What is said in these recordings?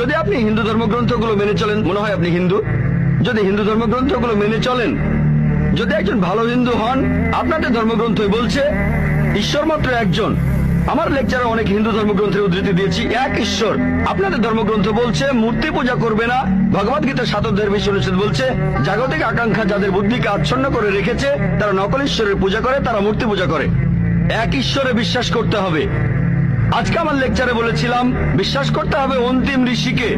যদি আপনি হিন্দু ধর্মগ্রন্থগুলো মেনে চলেন, মনে হয় আপনি হিন্দু। যদি হিন্দু ধর্মগ্রন্থগুলো মেনে চলেন, যদি একজন ভালো হিন্দু হন, আপনাদের ধর্মগ্রন্থই বলছে ঈশ্বর মাত্র একজন। আমার লেকচারে অনেক হিন্দু ধর্মগ্রন্থের উদ্ধৃতি দিয়েছি, এক ঈশ্বর। আপনাদের ধর্মগ্রন্থ বলছে মূর্তি পূজা করবে না। ভগবদ গীতা ৭ অধ্যায়ের ২০ অনুচ্ছেদ বলছে জাগতিক আকাঙ্ক্ষা যাদের বুদ্ধিকে আচ্ছন্ন করে রেখেছে তারা নকল ঈশ্বরের পূজা করে, তারা মূর্তি পূজা করে। এক ঈশ্বরে বিশ্বাস করতে হবে। আজকে আমার লেকচারে বলেছিলাম বিশ্বাস করতে হবে অন্তিম ঋষিকে,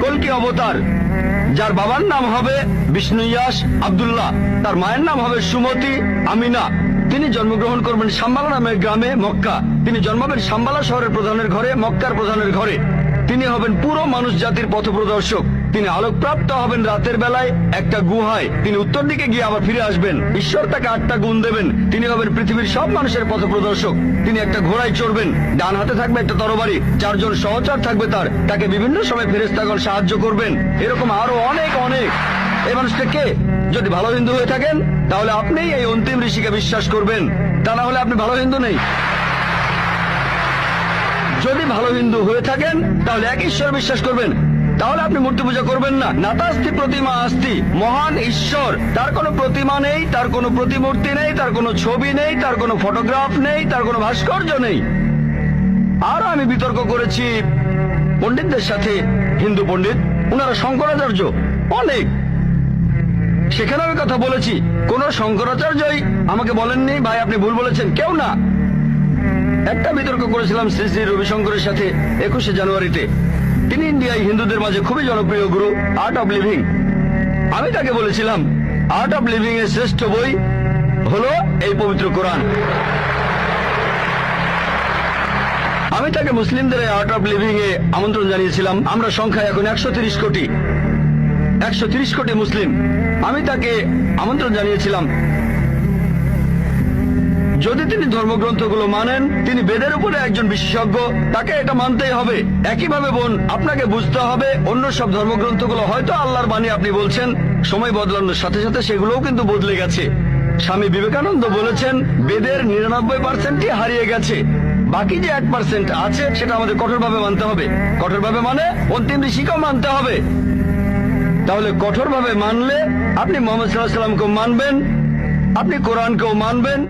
কল্কি অবতার, যার বাবার নাম হবে বিষ্ণু ইয়াস আব্দুল্লাহ, তার মায়ের নাম হবে সুমতি আমিনা। তিনি জন্মগ্রহণ করবেন সাম্বালা নামের গ্রামে, মক্কা। তিনি জন্মাবেন সাম্বালা শহরের প্রধানের ঘরে, মক্কার প্রধানের ঘরে। তিনি হবেন পুরো মানুষ জাতির পথপ্রদর্শক। তিনি আলোকপ্রাপ্ত হবেন রাতের বেলায় একটা গুহায়। তিনি উত্তর দিকে গিয়ে আবার ফিরে আসবেন। ঈশ্বর তাকে ৮টা গুণ দেবেন। তিনি হবেন পৃথিবীর সব মানুষের পথপ্রদর্শক। তিনি একটা ঘোড়ায় চড়বেন, ডান হাতে থাকবে একটা তরবারি, ৪ জন সহচর থাকবে তাকে বিভিন্ন সময় ফেরেশতাগণ সাহায্য করবেন। এরকম আরো অনেক অনেক। এই মানুষটা কে? যদি ভালো হিন্দু হয়ে থাকেন তাহলে আপনি এই অন্তিম ঋষিকে বিশ্বাস করবেন, তা না হলে আপনি ভালো হিন্দু নেই। যদি ভালো হিন্দু হয়ে থাকেন তাহলে এক ঈশ্বর বিশ্বাস করবেন, তাহলে আপনি মূর্তি পূজা করবেন না। নাতাস্তি প্রতিমা আস্তি, মহান ঈশ্বর, তার কোনো প্রতিমা নেই, তার কোনো প্রতিমূর্তি নেই, তার কোনো ছবি নেই, তার কোনো ফটোগ্রাফ নেই, তার কোনো ভাস্কর্য নেই। আর আমি বিতর্ক করেছি পণ্ডিতদের সাথে, হিন্দু পণ্ডিত, ওনারা শঙ্করাচার্য অনেক, সেখানে আমি কথা বলেছি। কোন শঙ্করাচার্যই আমাকে বলেননি ভাই আপনি ভুল বলেছেন, কেউ না। একটা বিতর্ক করেছিলাম শ্রী শ্রী রবিশঙ্করের সাথে ২১শে জানুয়ারিতে। তিনি ইন্ডিয়ায় হিন্দুদের মাঝে খুবই জনপ্রিয় গুরু, আর্ট অব লিভিং। আমি তাকে বলেছিলাম আর্ট অব লিভিং এর শ্রেষ্ঠ বই হলো এই পবিত্র কোরআন। আমি তাকে মুসলিমদের এই আর্ট অব লিভিং এ আমন্ত্রণ জানিয়েছিলাম। আমরা সংখ্যায় এখন ১৩০ কোটি, ১৩০ কোটি মুসলিম। আমি তাকে আমন্ত্রণ জানিয়েছিলাম, যদি তিনি ধর্মগ্রন্থগুলো মানেন, তিনি বেদের উপরে একজন বিশেষজ্ঞ, তাকে এটা মানতেই হবে। একইভাবে বোন, আপনাকে বুঝতে হবে অন্য সব ধর্মগ্রন্থগুলো হয়তো আল্লাহর বাণী আপনি বলছেন, সময় বদলানোর সাথে সাথে সেগুলোও কিন্তু বদলে গেছে। স্বামী বিবেকানন্দ বলেছেন বেদের ৯৯%ই হারিয়ে গেছে, বাকি যে ১% আছে সেটা আমাদের কঠোরভাবে মানতে হবে। কঠোরভাবে মানে অন্তিম ঋষিকেও মানতে হবে। তাহলে কঠোরভাবে মানলে আপনি মুহাম্মদ সাল্লাল্লাহু আলাইহি ওয়াসাল্লামকেও মানবেন, আপনি কোরআনকেও মানবেন।